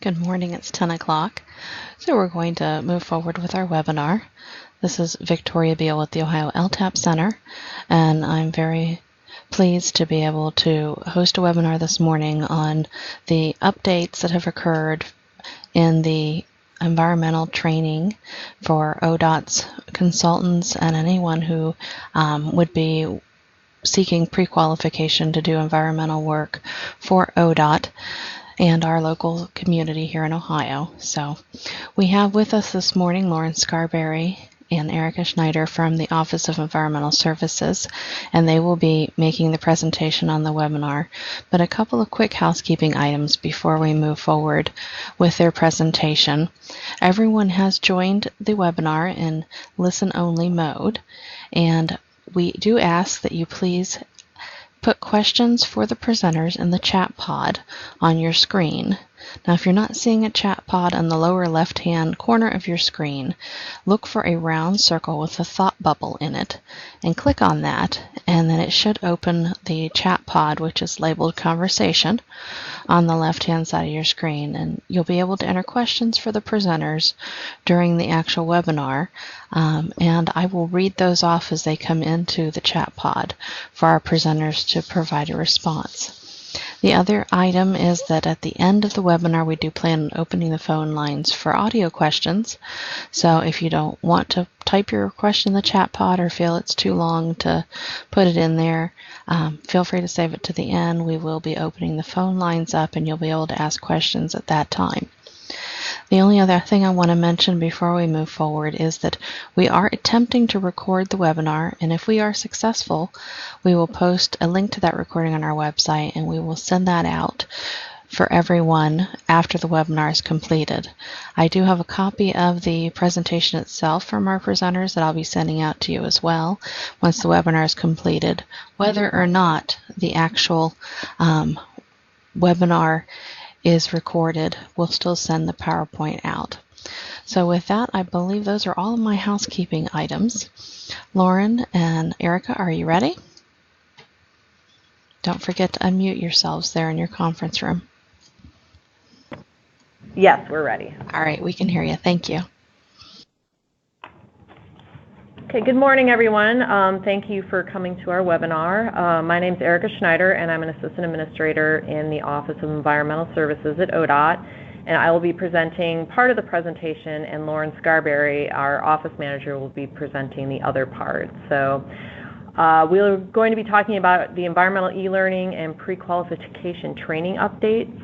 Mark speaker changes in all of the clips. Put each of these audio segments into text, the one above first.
Speaker 1: Good morning, it's 10 o'clock. So we're going to move forward with our webinar. This is Victoria Beal with the Ohio LTAP Center, and I'm very pleased to be able to host a webinar this morning on the updates that have occurred in the environmental training for ODOT's consultants and anyone who would be seeking pre-qualification to do environmental work for ODOT and our local community here in Ohio. So we have with us this morning Lauren Scarberry and Erica Schneider from the Office of Environmental Services, and they will be making the presentation on the webinar. But a couple of quick housekeeping items before we move forward with their presentation. Everyone has joined the webinar in listen-only mode, and we do ask that you please put questions for the presenters in the chat pod on your screen. Now, if you're not seeing a chat pod on the lower left-hand corner of your screen, look for a round circle with a thought bubble in it and click on that, and then it should open the chat pod, which is labeled Conversation, on the left-hand side of your screen, and you'll be able to enter questions for the presenters during the actual webinar, and I will read those off as they come into the chat pod for our presenters to provide a response. The other item is that at the end of the webinar, we do plan on opening the phone lines for audio questions. So if you don't want to type your question in the chat pod or feel it's too long to put it in there, feel free to save it to the end. We will be opening the phone lines up and you'll be able to ask questions at that time. The only other thing I want to mention before we move forward is that we are attempting to record the webinar, and if we are successful, we will post a link to that recording on our website, and we will send that out for everyone after the webinar is completed. I do have a copy of the presentation itself from our presenters that I'll be sending out to you as well once the webinar is completed. Whether or not the actual webinar is recorded, we'll still send the PowerPoint out. So with that, I believe those are all of my housekeeping items. Lauren and Erica, are you ready? Don't forget to unmute yourselves there in your conference room.
Speaker 2: Yes, we're ready.
Speaker 1: All right, we can hear you. Thank you.
Speaker 2: Okay, good morning, everyone. Thank you for coming to our webinar. My name is Erica Schneider, and I'm an Assistant Administrator in the Office of Environmental Services at ODOT, and I will be presenting part of the presentation, and Lauren Scarberry, our Office Manager, will be presenting the other part. So we're going to be talking about the environmental e-learning and pre-qualification training updates.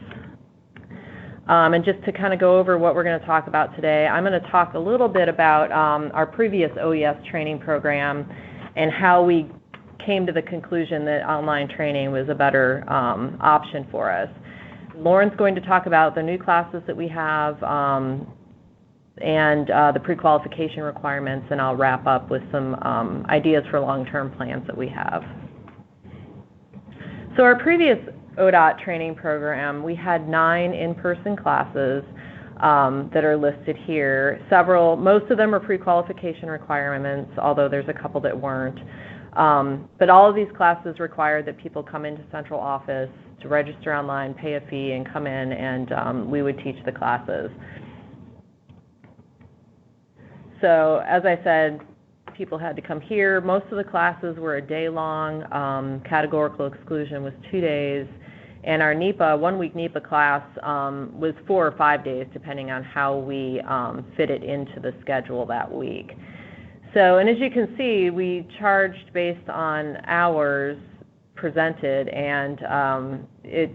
Speaker 2: And just to kind of go over what we're going to talk about today, I'm going to talk a little bit about our previous OES training program and how we came to the conclusion that online training was a better option for us. Lauren's going to talk about the new classes that we have and the pre-qualification requirements, and I'll wrap up with some ideas for long-term plans that we have. So our previous ODOT training program, we had 9 in-person classes that are listed here. Most of them are pre-qualification requirements, although there's a couple that weren't. But all of these classes required that people come into central office to register online, pay a fee, and come in, and we would teach the classes. So as I said, people had to come here. Most of the classes were a day long. Categorical exclusion was 2 days. And our NEPA, 1-week NEPA class was 4 or 5 days, depending on how we fit it into the schedule that week. So, and as you can see, we charged based on hours presented, and it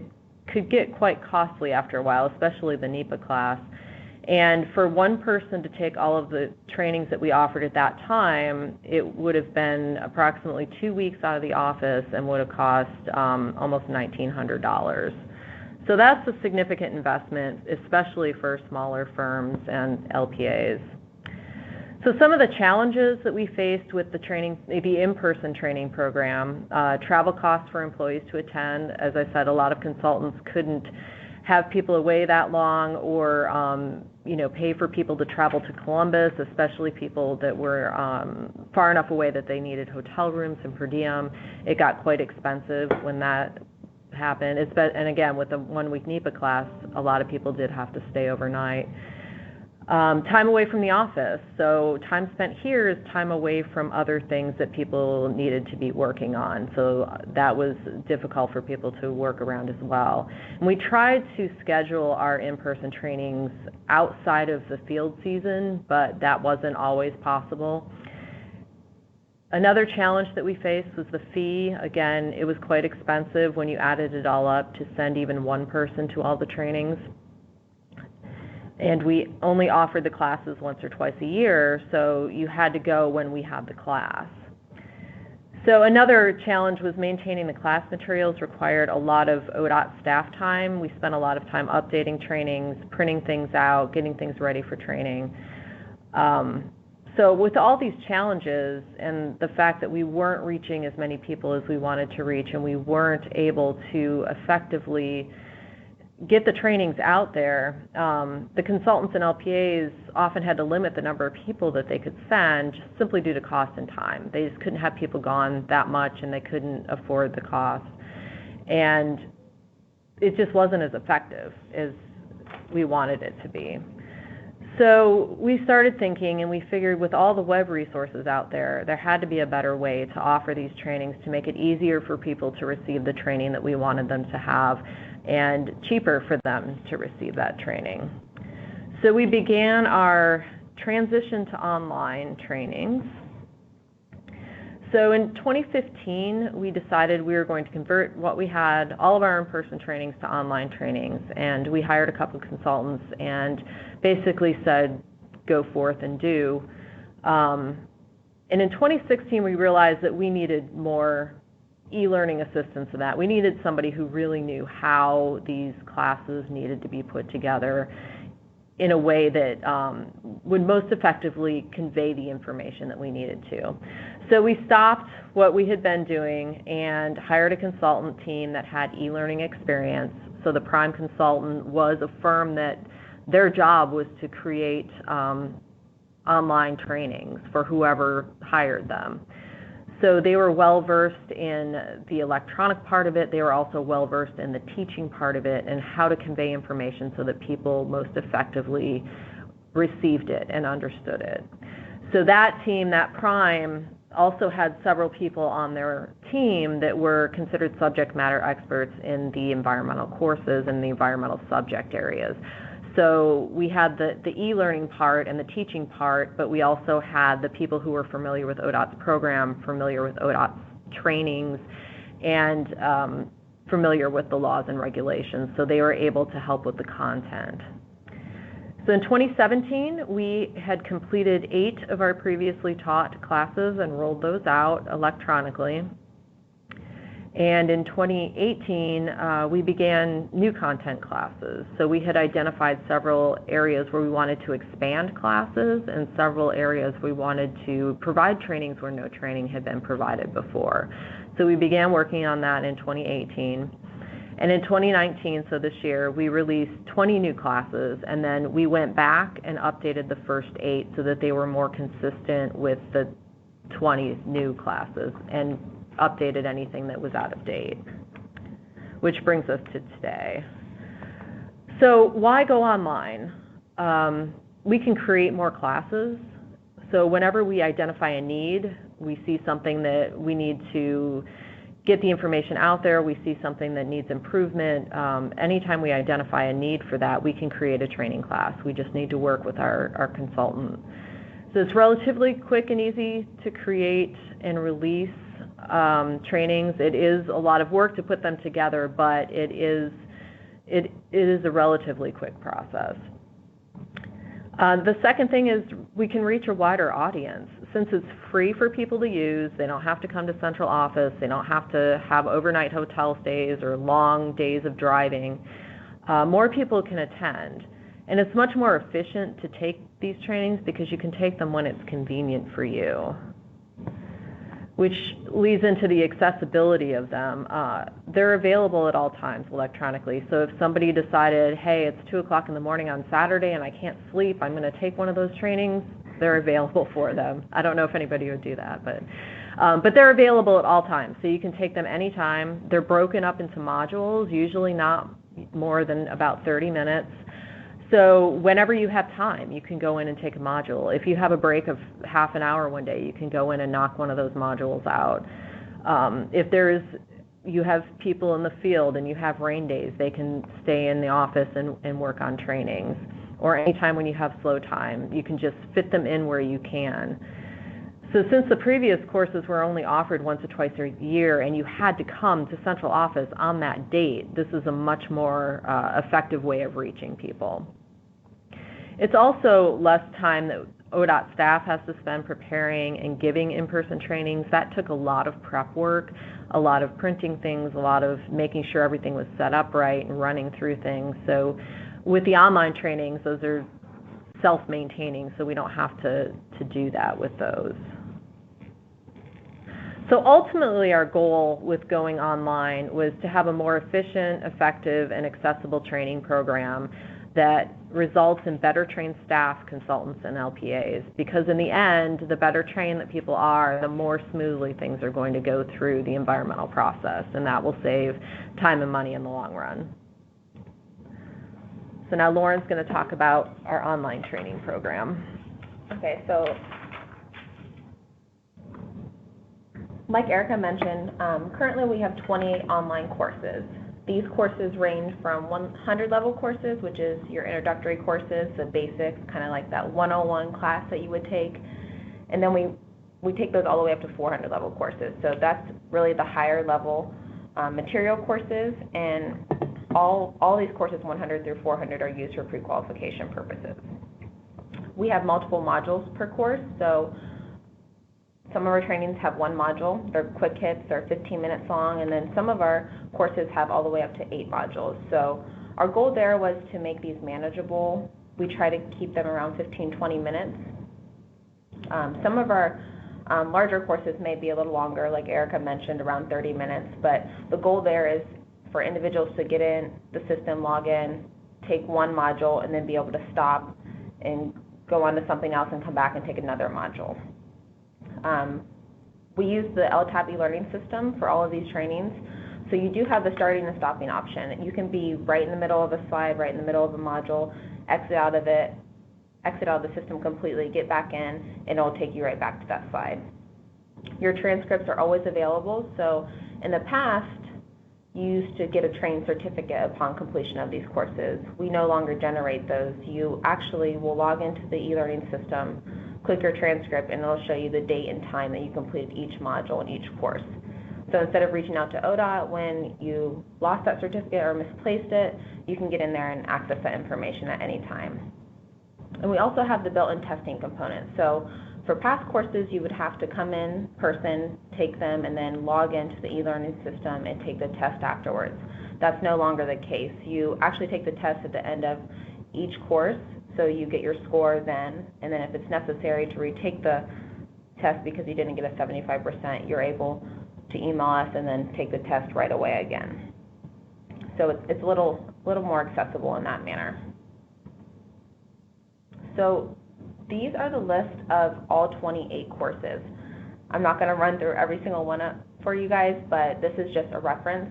Speaker 2: could get quite costly after a while, especially the NEPA class. And for one person to take all of the trainings that we offered at that time, it would have been approximately 2 weeks out of the office and would have cost almost $1,900. So that's a significant investment, especially for smaller firms and LPAs. So some of the challenges that we faced with the in-person training program, travel costs for employees to attend. As I said, a lot of consultants couldn't have people away that long, or pay for people to travel to Columbus, especially people that were far enough away that they needed hotel rooms and per diem. It got quite expensive when that happen. And again, with the 1 week NEPA class, a lot of people did have to stay overnight. Time away from the office. So time spent here is time away from other things that people needed to be working on. So that was difficult for people to work around as well. And we tried to schedule our in-person trainings outside of the field season, but that wasn't always possible. Another challenge that we faced was the fee. Again, it was quite expensive when you added it all up to send even one person to all the trainings. And we only offered the classes once or twice a year, so you had to go when we had the class. So another challenge was maintaining the class materials required a lot of ODOT staff time. We spent a lot of time updating trainings, printing things out, getting things ready for training. So with all these challenges and the fact that we weren't reaching as many people as we wanted to reach, and we weren't able to effectively get the trainings out there, the consultants and LPAs often had to limit the number of people that they could send just simply due to cost and time. They just couldn't have people gone that much, and they couldn't afford the cost. And it just wasn't as effective as we wanted it to be. So we started thinking, and we figured with all the web resources out there, there had to be a better way to offer these trainings to make it easier for people to receive the training that we wanted them to have, and cheaper for them to receive that training. So we began our transition to online trainings. So in 2015, we decided we were going to convert what we had, all of our in-person trainings, to online trainings, and we hired a couple of consultants and basically said, go forth and do. And in 2016, we realized that we needed more e-learning assistance in that. We needed somebody who really knew how these classes needed to be put together in a way that would most effectively convey the information that we needed to. So we stopped what we had been doing and hired a consultant team that had e-learning experience. So the prime consultant was a firm that their job was to create online trainings for whoever hired them. So they were well-versed in the electronic part of it. They were also well-versed in the teaching part of it and how to convey information so that people most effectively received it and understood it. So that team, that prime, also had several people on their team that were considered subject matter experts in the environmental courses and the environmental subject areas. So we had the e-learning part and the teaching part, but we also had the people who were familiar with ODOT's program, familiar with ODOT's trainings, and familiar with the laws and regulations. So they were able to help with the content. So in 2017, we had completed 8 of our previously taught classes and rolled those out electronically. And in 2018, we began new content classes. So we had identified several areas where we wanted to expand classes and several areas we wanted to provide trainings where no training had been provided before. So we began working on that in 2018. And in 2019, so this year, we released 20 new classes, and then we went back and updated the first 8 so that they were more consistent with the 20 new classes, and updated anything that was out of date, which brings us to today. So why go online? We can create more classes. So whenever we identify a need, we see something that we need to get the information out there, we see something that needs improvement, anytime we identify a need for that, we can create a training class. We just need to work with our consultant. So it's relatively quick and easy to create and release trainings. It is a lot of work to put them together, but it is a relatively quick process. The second thing is we can reach a wider audience. Since it's free for people to use, they don't have to come to central office, they don't have to have overnight hotel stays or long days of driving. More people can attend. And it's much more efficient to take these trainings because you can take them when it's convenient for you, which leads into the accessibility of them. They're available at all times electronically. So if somebody decided, hey, it's 2 o'clock in the morning on Saturday and I can't sleep, I'm going to take one of those trainings, they're available for them. I don't know if anybody would do that, but But they're available at all times, so you can take them anytime. They're broken up into modules, usually not more than about 30 minutes. So whenever you have time, you can go in and take a module. If you have a break of half an hour one day, you can go in and knock one of those modules out. If you have people in the field and you have rain days, they can stay in the office and work on trainings. Or anytime when you have slow time, you can just fit them in where you can. So since the previous courses were only offered once or twice a year and you had to come to central office on that date, this is a much more effective way of reaching people. It's also less time that ODOT staff has to spend preparing and giving in-person trainings. That took a lot of prep work, a lot of printing things, a lot of making sure everything was set up right and running through things. So with the online trainings, those are self-maintaining, so we don't have to do that with those. So ultimately, our goal with going online was to have a more efficient, effective, and accessible training program that results in better trained staff, consultants, and LPAs. Because in the end, the better trained that people are, the more smoothly things are going to go through the environmental process, and that will save time and money in the long run. So now Lauren's going to talk about our online training program.
Speaker 3: Okay, so like Erica mentioned, currently we have 20 online courses. These courses range from 100 level courses, which is your introductory courses, the basics, kind of like that 101 class that you would take. And then we take those all the way up to 400 level courses. So that's really the higher level material courses, and all these courses 100 through 400 are used for pre-qualification purposes. We have multiple modules per course, so some of our trainings have one module. They're quick hits, they're 15 minutes long, and then some of our courses have all the way up to 8 modules. So our goal there was to make these manageable. We try to keep them around 15-20 minutes. Some of our larger courses may be a little longer, like Erica mentioned, around 30 minutes, but the goal there is for individuals to get in the system, log in, take one module, and then be able to stop and go on to something else and come back and take another module. We use the LTAP eLearning system for all of these trainings, so you do have the starting and stopping option. You can be right in the middle of a slide, right in the middle of a module, exit out of the system completely, get back in, and it'll take you right back to that slide. Your transcripts are always available, so in the past, you used to get a training certificate upon completion of these courses. We no longer generate those. You actually will log into the eLearning system, click your transcript, and it'll show you the date and time that you completed each module in each course. So instead of reaching out to ODOT when you lost that certificate or misplaced it, you can get in there and access that information at any time. And we also have the built-in testing component. So for past courses, you would have to come in person, take them, and then log into the eLearning system and take the test afterwards. That's no longer the case. You actually take the test at the end of each course, so you get your score then, and then if it's necessary to retake the test because you didn't get a 75%, you're able to email us and then take the test right away again. So it's a little more accessible in that manner. So these are the list of all 28 courses. I'm not going to run through every single one for you guys, but this is just a reference.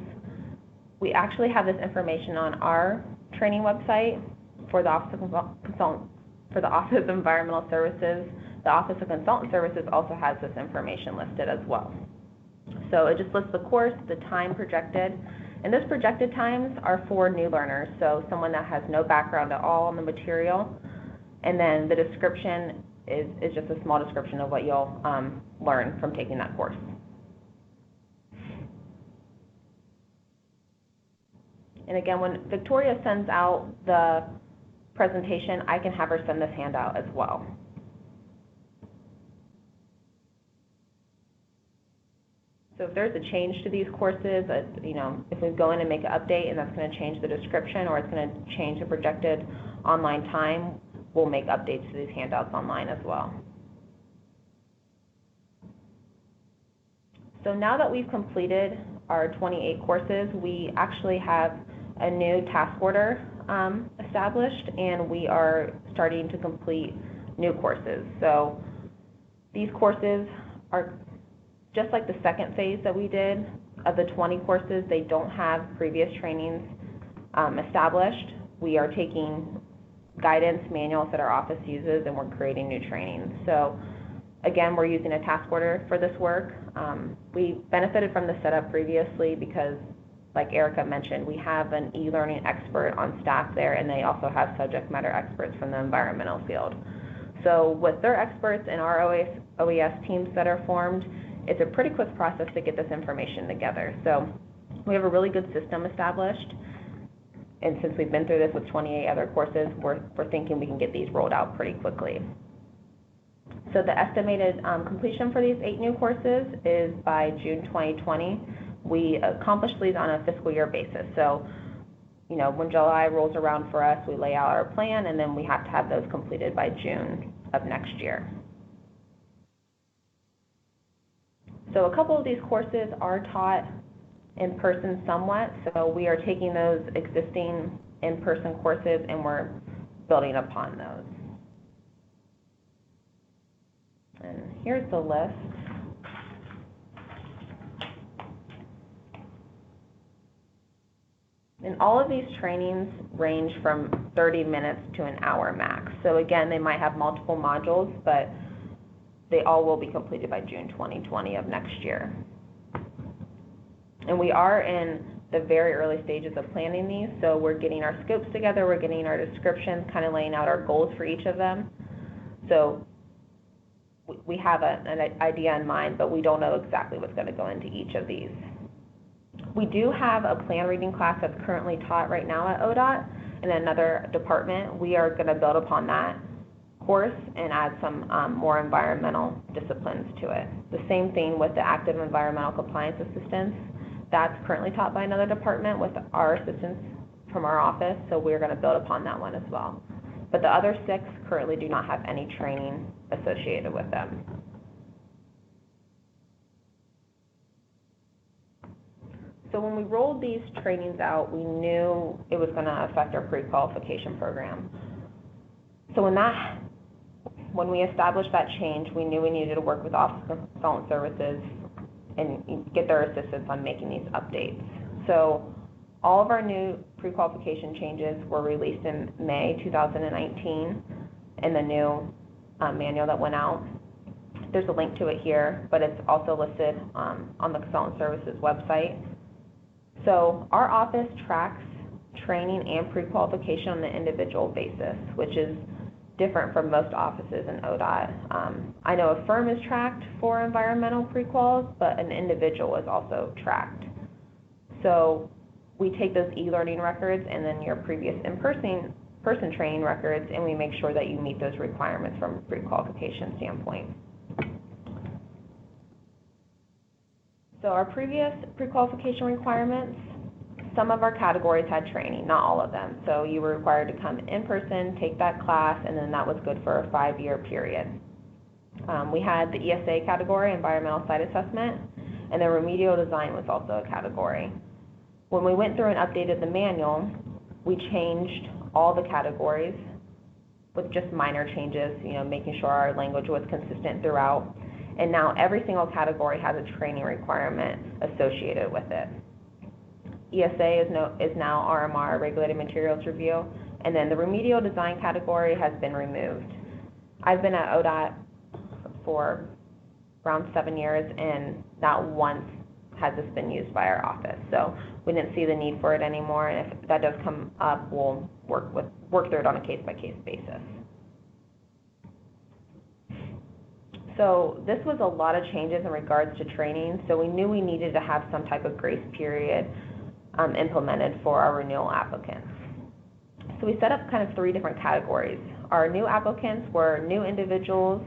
Speaker 3: We actually have this information on our training website for the Office of Environmental Services. The Office of Consultant Services also has this information listed as well. So it just lists the course, the time projected, and those projected times are for new learners, so someone that has no background at all on the material. And then the description is just a small description of what you'll learn from taking that course. And again, when Victoria sends out the presentation, I can have her send this handout as well. So if there's a change to these courses, if we go in and make an update and that's going to change the description or it's going to change the projected online time, we'll make updates to these handouts online as well. So now that we've completed our 28 courses, we actually have a new task order established, and we are starting to complete new courses. So these courses are just like the second phase that we did, of the 20 courses, they don't have previous trainings established. We are taking guidance manuals that our office uses and we're creating new trainings. So again, we're using a task order for this work. We benefited from the setup previously because, like Erica mentioned, we have an e-learning expert on staff there, and they also have subject matter experts from the environmental field. So with their experts and our OES teams that are formed, it's a pretty quick process to get this information together. So we have a really good system established, and since we've been through this with 28 other courses, we're thinking we can get these rolled out pretty quickly. So the estimated completion for these 8 new courses is by June 2020. We accomplish these on a fiscal year basis. So, you know, when July rolls around for us, we lay out our plan, and then we have to have those completed by June of next year. So a couple of these courses are taught in person somewhat, so we are taking those existing in-person courses and we're building upon those. And here's the list. And all of these trainings range from 30 minutes to an hour max. So again, they might have multiple modules, but they all will be completed by June 2020 of next year. And we are in the very early stages of planning these, so we're getting our scopes together, we're getting our descriptions, kind of laying out our goals for each of them. So we have an idea in mind, but we don't know exactly what's going to go into each of these. We do have a plan reading class that's currently taught right now at ODOT in another department. We are going to build upon that course and add some more environmental disciplines to it. The same thing with the active environmental compliance assistance. That's currently taught by another department with our assistants from our office, so we're going to build upon that one as well. But the other 6 currently do not have any training associated with them. So when we rolled these trainings out, we knew it was going to affect our pre-qualification program. So when we established that change, we knew we needed to work with Office of Consultant Services and get their assistance on making these updates. So all of our new pre-qualification changes were released in May 2019 in the new manual that went out. There's a link to it here, but it's also listed on the Consultant Services website. So our office tracks training and pre-qualification on an individual basis, which is different from most offices in ODOT. I know a firm is tracked for environmental pre-quals, but an individual is also tracked. So we take those e-learning records and then your previous in-person training records, and we make sure that you meet those requirements from a pre-qualification standpoint. So our previous pre-qualification requirements, some of our categories had training, not all of them. So you were required to come in person, take that class, and then that was good for a 5-year period. We had the ESA category, Environmental Site Assessment, and then Remedial Design was also a category. When we went through and updated the manual, we changed all the categories with just minor changes, you know, making sure our language was consistent throughout. And now every single category has a training requirement associated with it. ESA is now RMR, Regulated Materials Review, and then the Remedial Design category has been removed. I've been at ODOT for around 7 years, and not once has this been used by our office. So we didn't see the need for it anymore, and if that does come up, we'll work through it on a case-by-case basis. So this was a lot of changes in regards to training, so we knew we needed to have some type of grace period implemented for our renewal applicants. So we set up kind of 3 different categories. Our new applicants were new individuals,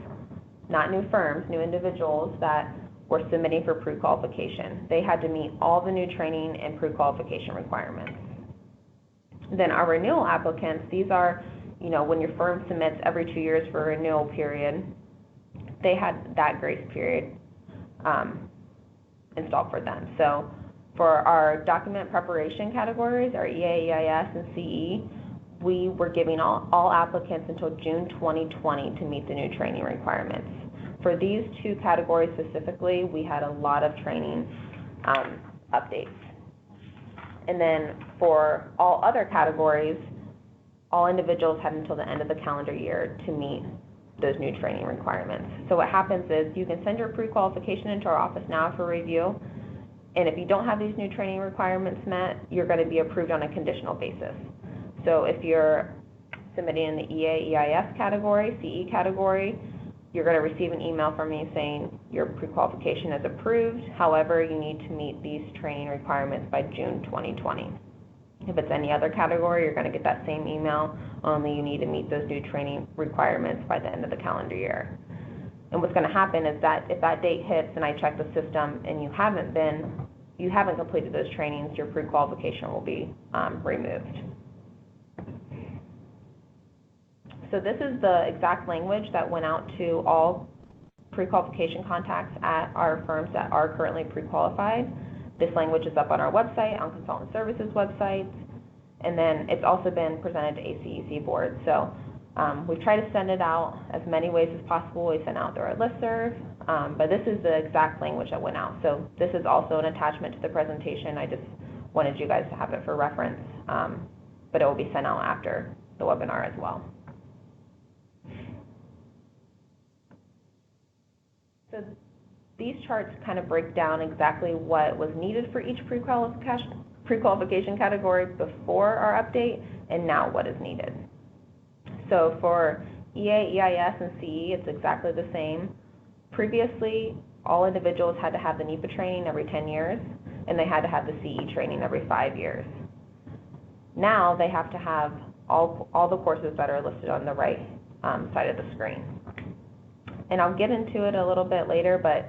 Speaker 3: not new firms, new individuals that were submitting for pre-qualification. They had to meet all the new training and pre-qualification requirements. Then our renewal applicants, these are, you know, when your firm submits every 2 years for a renewal period, they had that grace period installed for them. So for our document preparation categories, our EA, EIS, and CE, we were giving all applicants until June 2020 to meet the new training requirements. For these two categories specifically, we had a lot of training updates. And then for all other categories, all individuals had until the end of the calendar year to meet those new training requirements. So what happens is you can send your pre-qualification into our office now for review, and if you don't have these new training requirements met, you're going to be approved on a conditional basis. So if you're submitting in the EA, EIS category, CE category, you're going to receive an email from me saying your pre-qualification is approved. However, you need to meet these training requirements by June 2020. If it's any other category, you're going to get that same email, only you need to meet those new training requirements by the end of the calendar year. And what's going to happen is that if that date hits and I check the system and you haven't completed those trainings, your pre-qualification will be removed. So this is the exact language that went out to all pre-qualification contacts at our firms that are currently pre-qualified. This language is up on our website, on Consultant Services websites, and then it's also been presented to ACEC boards. So we've tried to send it out as many ways as possible. We sent out through our listserv, but this is the exact language that went out. So this is also an attachment to the presentation. I just wanted you guys to have it for reference, but it will be sent out after the webinar as well. So these charts kind of break down exactly what was needed for each pre-qualification category before our update and now what is needed. So for EA, EIS, and CE, it's exactly the same. Previously, all individuals had to have the NEPA training every 10 years, and they had to have the CE training every 5 years. Now they have to have all the courses that are listed on the right side of the screen. And I'll get into it a little bit later, but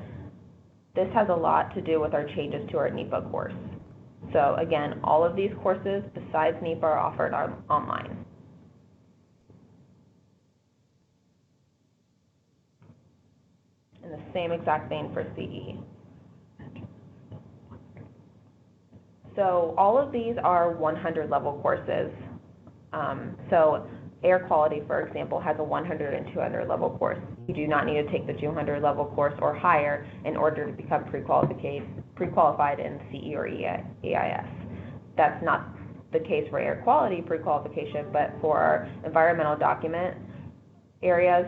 Speaker 3: this has a lot to do with our changes to our NEPA course. So again, all of these courses besides NEPA are offered online. And the same exact thing for CE. So all of these are 100 level courses. So air quality, for example, has a 100 and 200 level course. You do not need to take the 200 level course or higher in order to become pre-qualified in CE or EIS. That's not the case for air quality pre-qualification, but for our environmental document areas,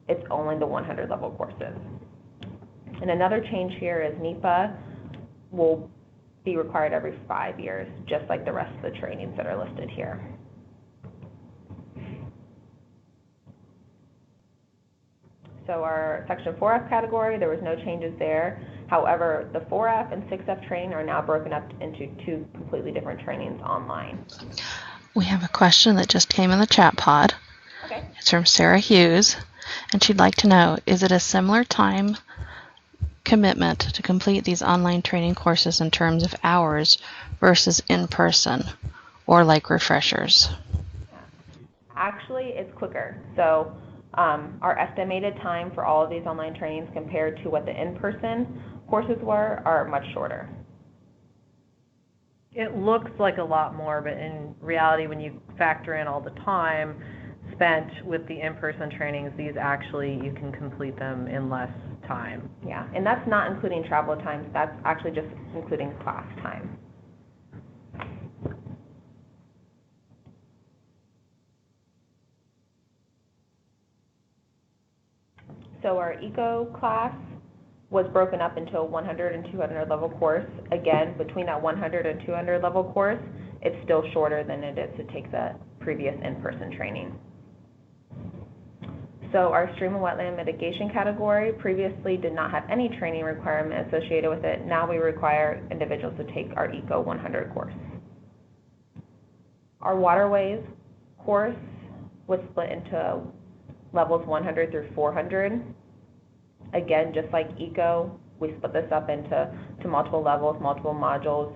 Speaker 3: it's only the 100 level courses. And another change here is NEPA will be required every 5 years, just like the rest of the trainings that are listed here. So our Section 4F category, there was no changes there. However, the 4F and 6F training are now broken up into two completely different trainings online.
Speaker 1: We have a question that just came in the chat pod.
Speaker 3: Okay.
Speaker 1: It's from Sarah Hughes, and she'd like to know, is it a similar time commitment to complete these online training courses in terms of hours versus in person, or like refreshers?
Speaker 3: Actually, it's quicker. So our estimated time for all of these online trainings compared to what the in-person courses were are much shorter.
Speaker 2: It looks like a lot more, but in reality, when you factor in all the time spent with the in-person trainings, these actually, you can complete them in less time.
Speaker 3: Yeah, and that's not including travel times. That's actually just including class time. So our eco class was broken up into a 100 and 200 level course. Again, between that 100 and 200 level course, it's still shorter than it is to take the previous in-person training. So our stream and wetland mitigation category previously did not have any training requirement associated with it. Now we require individuals to take our Eco 100 course. Our waterways course was split into levels 100 through 400. Again, just like Eco, we split this up into multiple levels, multiple modules.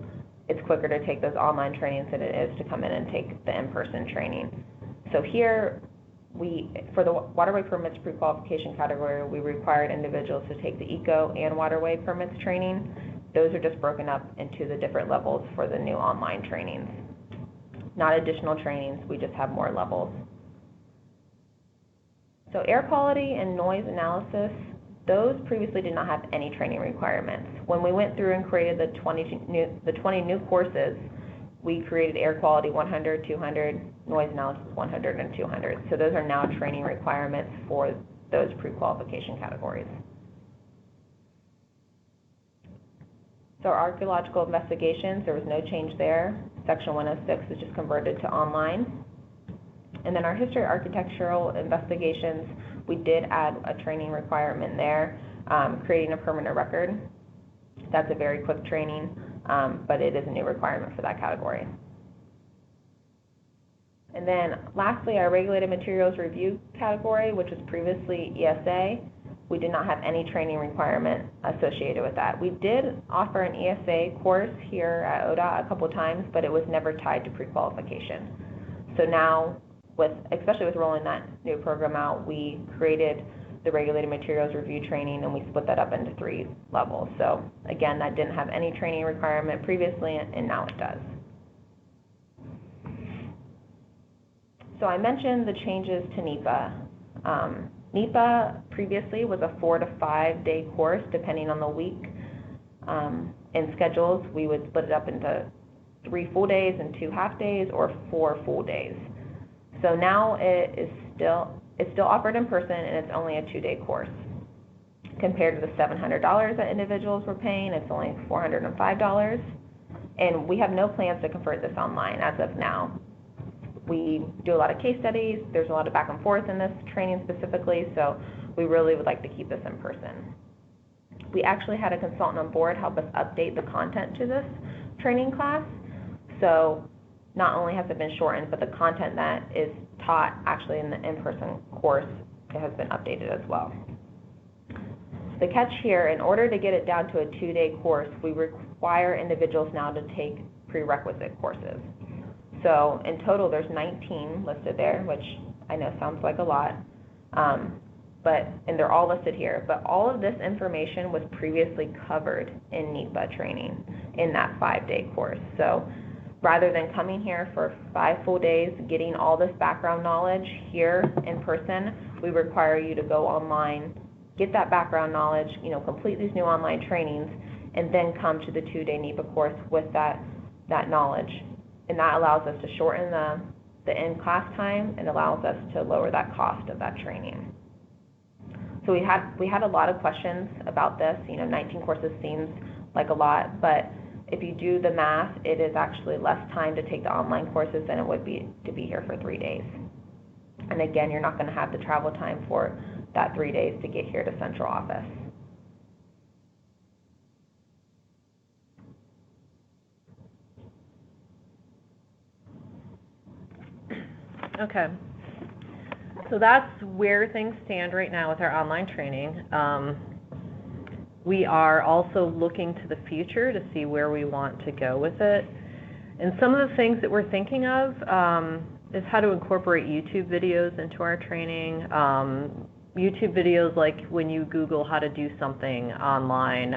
Speaker 3: It's quicker to take those online trainings than it is to come in and take the in-person training. So here, for the waterway permits pre-qualification category, we required individuals to take the Eco and waterway permits training. Those are just broken up into the different levels for the new online trainings. Not additional trainings, we just have more levels. So air quality and noise analysis, those previously did not have any training requirements. When we went through and created the 20 new courses, we created air quality 100, 200, noise analysis 100, and 200. So those are now training requirements for those pre-qualification categories. So our archaeological investigations, there was no change there. Section 106 is just converted to online. And then our history architectural investigations, we did add a training requirement there, creating a permanent record. That's a very quick training, but it is a new requirement for that category. And then lastly, our regulated materials review category, which was previously ESA, we did not have any training requirement associated with that. We did offer an ESA course here at ODOT a couple of times, but it was never tied to pre-qualification. So now, especially with rolling that new program out, we created the regulated materials review training, and we split that up into 3 levels. So again, that didn't have any training requirement previously, and now it does. So I mentioned the changes to NEPA. NEPA previously was a 4 to 5 day course, depending on the week. In schedules, we would split it up into 3 full days and 2 half days, or 4 full days. So now it's still offered in person, and it's only a 2-day course. Compared to the $700 that individuals were paying, it's only $405. And we have no plans to convert this online as of now. We do a lot of case studies. There's a lot of back and forth in this training specifically, so we really would like to keep this in person. We actually had a consultant on board help us update the content to this training class. So not only has it been shortened, but the content that is taught actually in the in-person course has been updated as well. The catch here, in order to get it down to a 2-day course, we require individuals now to take prerequisite courses. So in total, there's 19 listed there, which I know sounds like a lot, and they're all listed here. But all of this information was previously covered in NEPA training in that 5-day course. So rather than coming here for 5 full days, getting all this background knowledge here in person, we require you to go online, get that background knowledge, complete these new online trainings, and then come to the 2-day NEPA course with that knowledge. And that allows us to shorten the in-class time and allows us to lower that cost of that training. So we had a lot of questions about this. 19 courses seems like a lot, but if you do the math, it is actually less time to take the online courses than it would be to be here for 3 days. And again, you're not going to have the travel time for that 3 days to get here to central office.
Speaker 2: Okay, so that's where things stand right now with our online training. We are also looking to the future to see where we want to go with it. And some of the things that we're thinking of is how to incorporate YouTube videos into our training. YouTube videos, like when you Google how to do something online,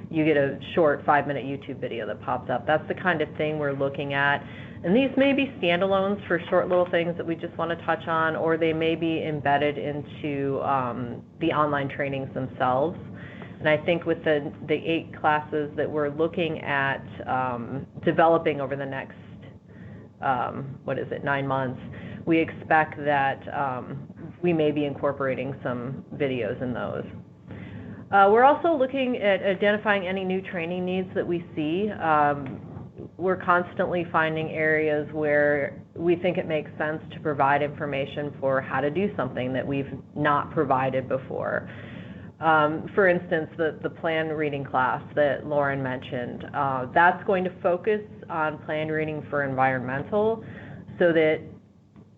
Speaker 2: you get a short 5-minute YouTube video that pops up. That's the kind of thing we're looking at. And these may be standalones for short little things that we just want to touch on, or they may be embedded into the online trainings themselves. And I think with the 8 classes that we're looking at developing over the next, 9 months, we expect that we may be incorporating some videos in those. We're also looking at identifying any new training needs that we see. We're constantly finding areas where we think it makes sense to provide information for how to do something that we've not provided before. For instance, the plan reading class that Lauren mentioned, that's going to focus on plan reading for environmental, so that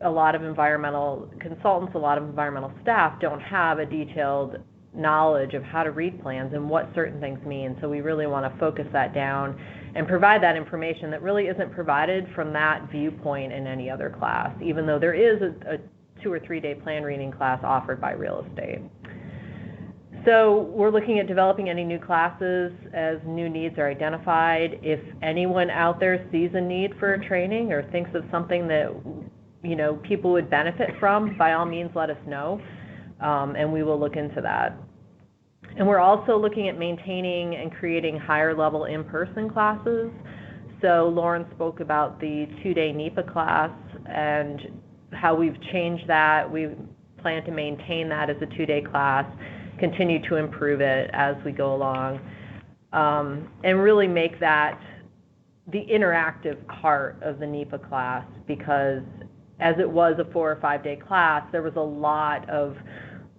Speaker 2: a lot of environmental consultants, a lot of environmental staff don't have a detailed knowledge of how to read plans and what certain things mean. So we really want to focus that down and provide that information that really isn't provided from that viewpoint in any other class, even though there is a 2 or 3 day plan reading class offered by real estate. So we're looking at developing any new classes as new needs are identified. If anyone out there sees a need for a training or thinks of something that people would benefit from, by all means let us know, and we will look into that. And we're also looking at maintaining and creating higher level in-person classes. So Lauren spoke about the 2-day NEPA class and how we've changed that. We plan to maintain that as a 2-day class, continue to improve it as we go along, and really make that the interactive part of the NEPA class, because as it was a 4 or 5-day class, there was a lot of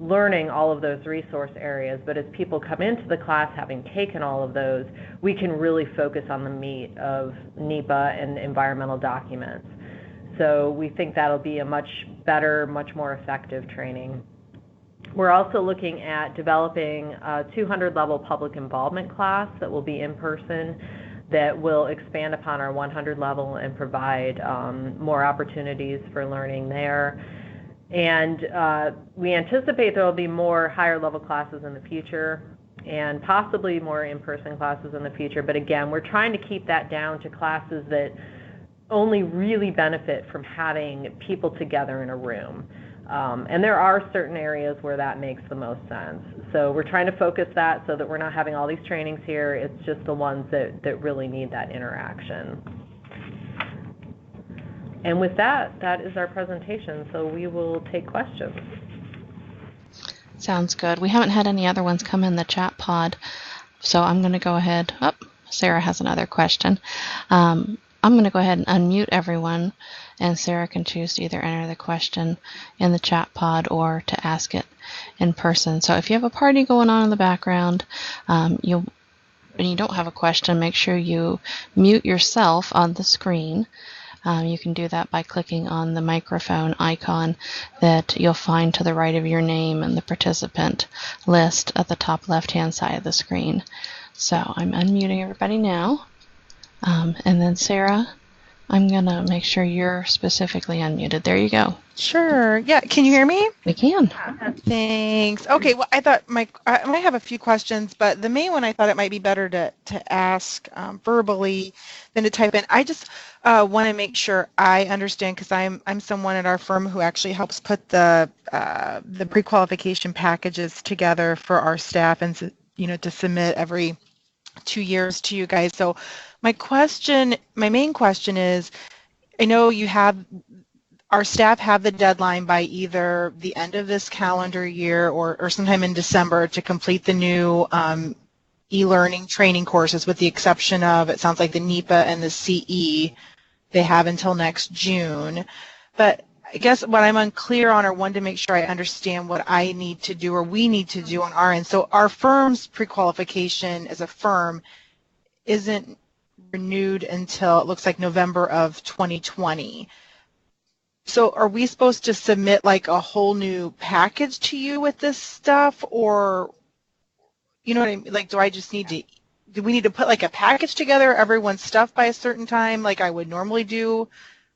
Speaker 2: learning all of those resource areas, but as people come into the class having taken all of those, we can really focus on the meat of NEPA and environmental documents. So we think that'll be a much better, much more effective training. We're also looking at developing a 200-level public involvement class that will be in person, that will expand upon our 100 level and provide more opportunities for learning there. And we anticipate there will be more higher level classes in the future and possibly more in-person classes in the future. But again, we're trying to keep that down to classes that only really benefit from having people together in a room. And there are certain areas where that makes the most sense. So we're trying to focus that so that we're not having all these trainings here. It's just the ones that really need that interaction. And with that, that is our presentation. So we will take questions.
Speaker 1: Sounds good. We haven't had any other ones come in the chat pod, so I'm going to go ahead. Oh, Sarah has another question. I'm going to go ahead and unmute everyone, and Sarah can choose to either enter the question in the chat pod or to ask it in person. So if you have a party going on in the background, and you don't have a question, make sure you mute yourself on the screen. You can do that by clicking on the microphone icon that you'll find to the right of your name and the participant list at the top left-hand side of the screen. So I'm unmuting everybody now. And then Sarah, I'm going to make sure you're specifically unmuted. There you go.
Speaker 4: Sure. Yeah. Can you hear me?
Speaker 1: We can.
Speaker 4: Thanks. Okay. Well, I thought I might have a few questions, but the main one I thought it might be better to ask verbally than to type in. I just want to make sure I understand, because I'm someone at our firm who actually helps put the pre-qualification packages together for our staff, and to submit every 2 years to you guys. So my main question is, I know our staff have the deadline by either the end of this calendar year or sometime in December to complete the new e-learning training courses, with the exception of, it sounds like, the NEPA and the CE. They have until next June. But I guess what I'm unclear on, or wanted to make sure I understand what I need to do or we need to do on our end. So our firm's pre-qualification as a firm isn't renewed until, it looks like, November of 2020. So are we supposed to submit like a whole new package to you with this stuff, or, you know what I mean? Like, do we need to put like a package together, everyone's stuff by a certain time, like I would normally do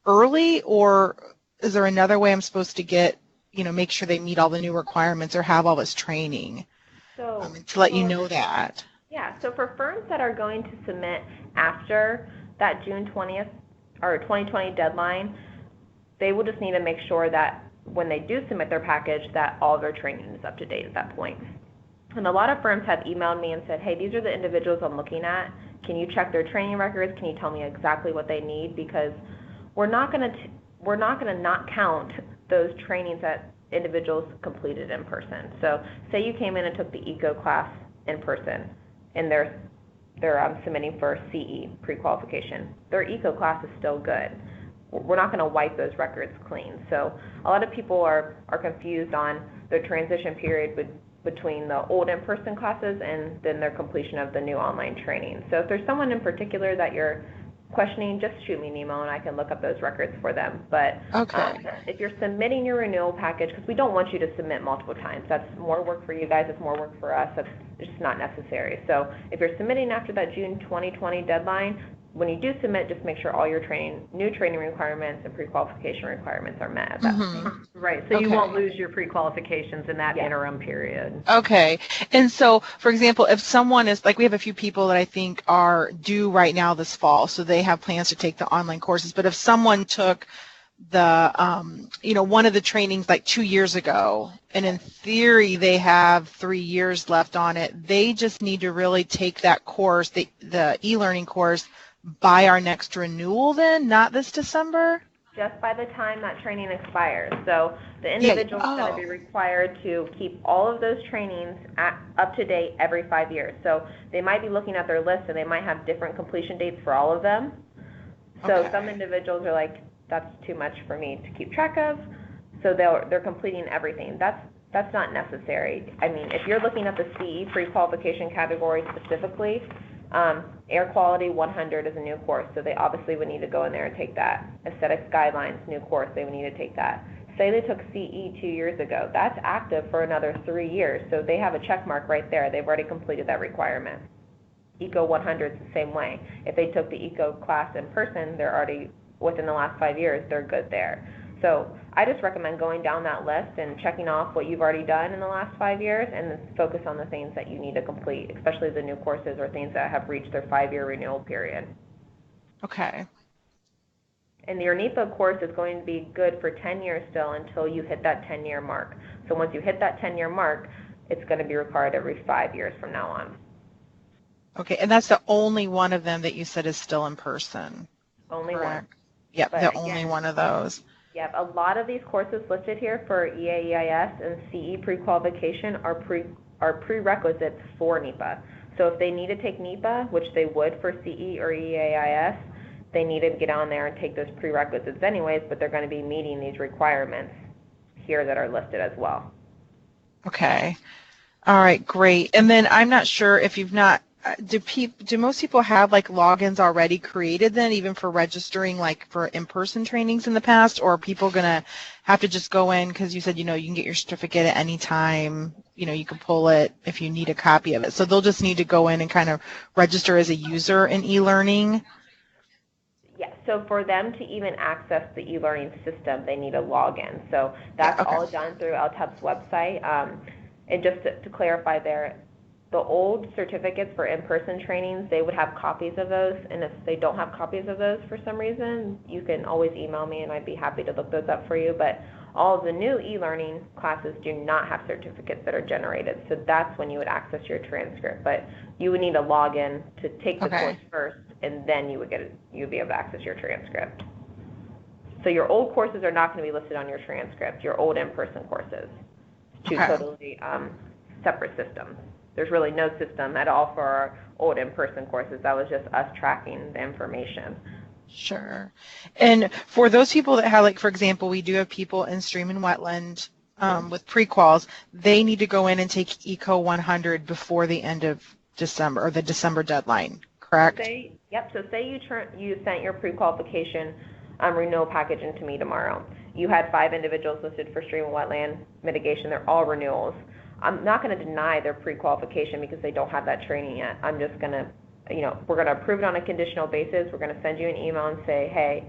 Speaker 4: early, or is there another way I'm supposed to get, make sure they meet all the new requirements or have all this training?
Speaker 3: So
Speaker 4: to let you know that.
Speaker 3: Yeah, so for firms that are going to submit after that June 20th or 2020 deadline, they will just need to make sure that when they do submit their package, that all their training is up to date at that point. And a lot of firms have emailed me and said, hey, these are the individuals I'm looking at. Can you check their training records? Can you tell me exactly what they need? Because we're not going to not count those trainings that individuals completed in person. So say you came in and took the ECO class in person, and they're submitting for CE pre-qualification. Their ECO class is still good. We're not going to wipe those records clean. So a lot of people are confused on the transition period between the old in-person classes and then their completion of the new online training. So if there's someone in particular that you're questioning, just shoot me an email and I can look up those records for them. But
Speaker 4: okay.
Speaker 3: If you're submitting your renewal package, because we don't want you to submit multiple times. That's more work for you guys. It's more work for us. That's just not necessary. So if you're submitting after that June 2020 deadline, when you do submit, just make sure all your new training requirements and pre-qualification requirements are met at that point.
Speaker 2: Right, so you won't lose your pre-qualifications in that interim period.
Speaker 4: Okay, and so, for example, if someone is, like, we have a few people that I think are due right now this fall, so they have plans to take the online courses, but if someone took one of the trainings like 2 years ago, and in theory they have 3 years left on it. They just need to really take that course, the e-learning course, by our next renewal then, not this December?
Speaker 3: Just by the time that training expires. So the individual is going to be required to keep all of those trainings up to date every 5 years. So they might be looking at their list and they might have different completion dates for all of them. So some individuals are like, that's too much for me to keep track of. So they're completing everything. That's not necessary. I mean, if you're looking at the CE pre-qualification category specifically, Air Quality 100 is a new course, so they obviously would need to go in there and take that. Aesthetics Guidelines, new course, they would need to take that. Say they took CE 2 years ago, that's active for another 3 years, so they have a check mark right there. They've already completed that requirement. Eco 100 is the same way. If they took the Eco class in person, they're already, within the last 5 years, they're good there. So I just recommend going down that list and checking off what you've already done in the last 5 years and then focus on the things that you need to complete, especially the new courses or things that have reached their 5-year renewal period.
Speaker 4: Okay.
Speaker 3: And your NEPA course is going to be good for 10 years still until you hit that 10-year mark. So once you hit that 10-year mark, it's going to be required every 5 years from now on.
Speaker 4: Okay, and that's the only one of them that you said is still in person?
Speaker 3: Only
Speaker 4: correct?
Speaker 3: One.
Speaker 4: Yep,
Speaker 3: but
Speaker 4: the
Speaker 3: again,
Speaker 4: only one of those.
Speaker 3: Yep, a lot of these courses listed here for EAEIS and CE pre-qualification are prerequisites for NEPA. So if they need to take NEPA, which they would for CE or EAEIS, they need to get on there and take those prerequisites anyways, but they're going to be meeting these requirements here that are listed as well. Okay.
Speaker 4: All right, great. And then I'm not sure if you've not, do most people have like logins already created then, even for registering like for in-person trainings in the past, or are people going to have to just go in because you said, you can get your certificate at any time, you can pull it if you need a copy of it. So they'll just need to go in and kind of register as a user in eLearning?
Speaker 3: Yeah, so for them to even access the e-learning system, they need a login. So that's all done through LTAP's website. And just to clarify there, the old certificates for in-person trainings, they would have copies of those, and if they don't have copies of those for some reason, you can always email me and I'd be happy to look those up for you. But all of the new e-learning classes do not have certificates that are generated, so that's when you would access your transcript. But you would need a login to take the course first, and then you'd be able to access your transcript. So your old courses are not going to be listed on your transcript, your old in-person courses. Two totally separate systems. There's really no system at all for our old in-person courses. That was just us tracking the information.
Speaker 4: Sure. And for those people that have, like, for example, we do have people in Stream and Wetland with pre-quals, they need to go in and take Eco 100 before the end of December, or the December deadline, correct?
Speaker 3: So say you sent your pre-qualification renewal package into me tomorrow. You had 5 individuals listed for stream and wetland mitigation. They're all renewals. I'm not going to deny their pre-qualification because they don't have that training yet. I'm just going to, we're going to approve it on a conditional basis. We're going to send you an email and say, hey,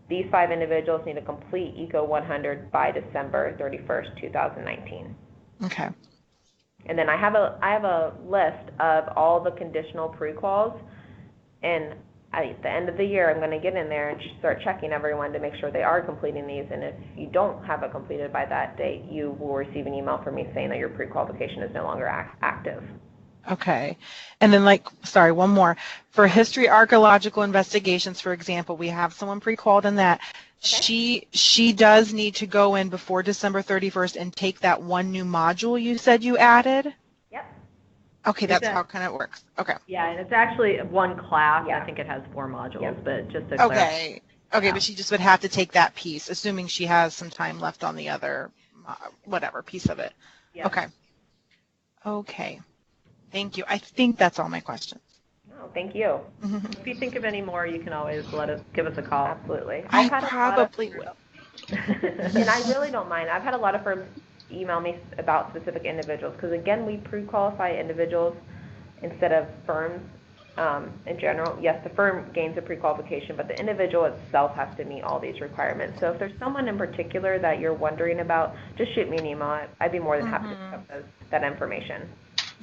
Speaker 3: these 5 individuals need to complete Eco 100 by December 31st, 2019.
Speaker 4: Okay.
Speaker 3: And then I have a list of all the conditional pre-quals, and at the end of the year, I'm going to get in there and start checking everyone to make sure they are completing these. And if you don't have it completed by that date, you will receive an email from me saying that your pre-qualification is no longer active.
Speaker 4: Okay. And then, one more. For history archaeological investigations, for example, we have someone pre-qualified in that. Okay. She does need to go in before December 31st and take that one new module you said you added?
Speaker 3: Yep.
Speaker 4: Okay, that's how kind of works. Okay.
Speaker 2: Yeah, and it's actually one class. Yeah. I think it has 4 modules, but just to clarify.
Speaker 4: Okay, yeah. But she just would have to take that piece, assuming she has some time left on the other, whatever, piece of it. Yeah. Okay. Thank you. I think that's all my questions.
Speaker 3: Oh, thank you.
Speaker 2: If you think of any more, you can always give us a call.
Speaker 3: Absolutely.
Speaker 4: I probably will.
Speaker 3: And I really don't mind. I've had a lot of firms email me about specific individuals because, again, we pre-qualify individuals instead of firms in general. Yes, the firm gains a pre-qualification, but the individual itself has to meet all these requirements. So if there's someone in particular that you're wondering about, just shoot me an email. I'd be more than happy to discuss that information.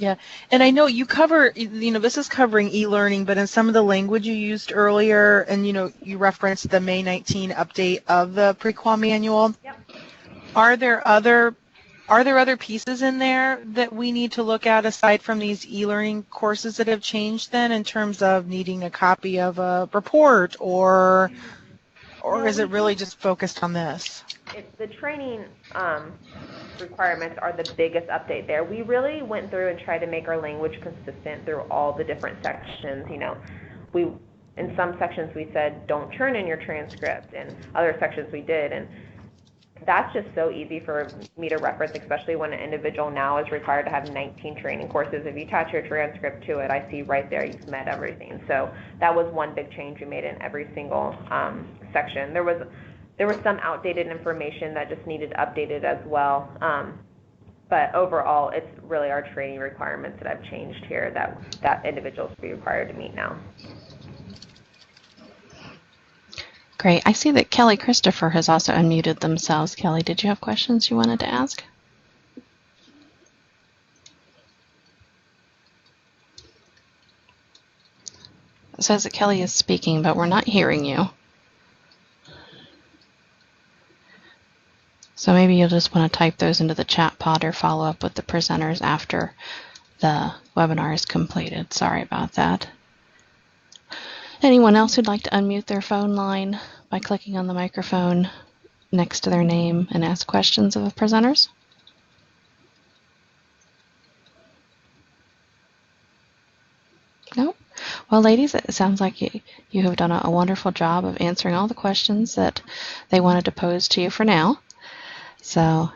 Speaker 4: Yeah, and I know you cover, this is covering e-learning, but in some of the language you used earlier, and you referenced the May 19 update of the Prequal manual.
Speaker 3: Yep.
Speaker 4: Are there other pieces in there that we need to look at aside from these e-learning courses that have changed then, in terms of needing a copy of a report, or
Speaker 3: No,
Speaker 4: is
Speaker 3: we
Speaker 4: it really
Speaker 3: do.
Speaker 4: just focused on this?
Speaker 3: The training requirements are the biggest update there. We really went through and tried to make our language consistent through all the different sections. In some sections we said don't turn in your transcript, and other sections we did, and that's just so easy for me to reference, especially when an individual now is required to have 19 training courses. If you attach your transcript to it, I see right there you've met everything. So that was one big change we made in every single section. There was some outdated information that just needed updated as well. But overall, it's really our training requirements that have changed here that individuals will be required to meet now.
Speaker 1: Great. I see that Kelly Christopher has also unmuted themselves. Kelly, did you have questions you wanted to ask? It says that Kelly is speaking, but we're not hearing you. So maybe you'll just want to type those into the chat pod or follow up with the presenters after the webinar is completed. Sorry about that. Anyone else who'd like to unmute their phone line by clicking on the microphone next to their name and ask questions of the presenters? Nope. Well, ladies, it sounds like you have done a wonderful job of answering all the questions that they wanted to pose to you for now. So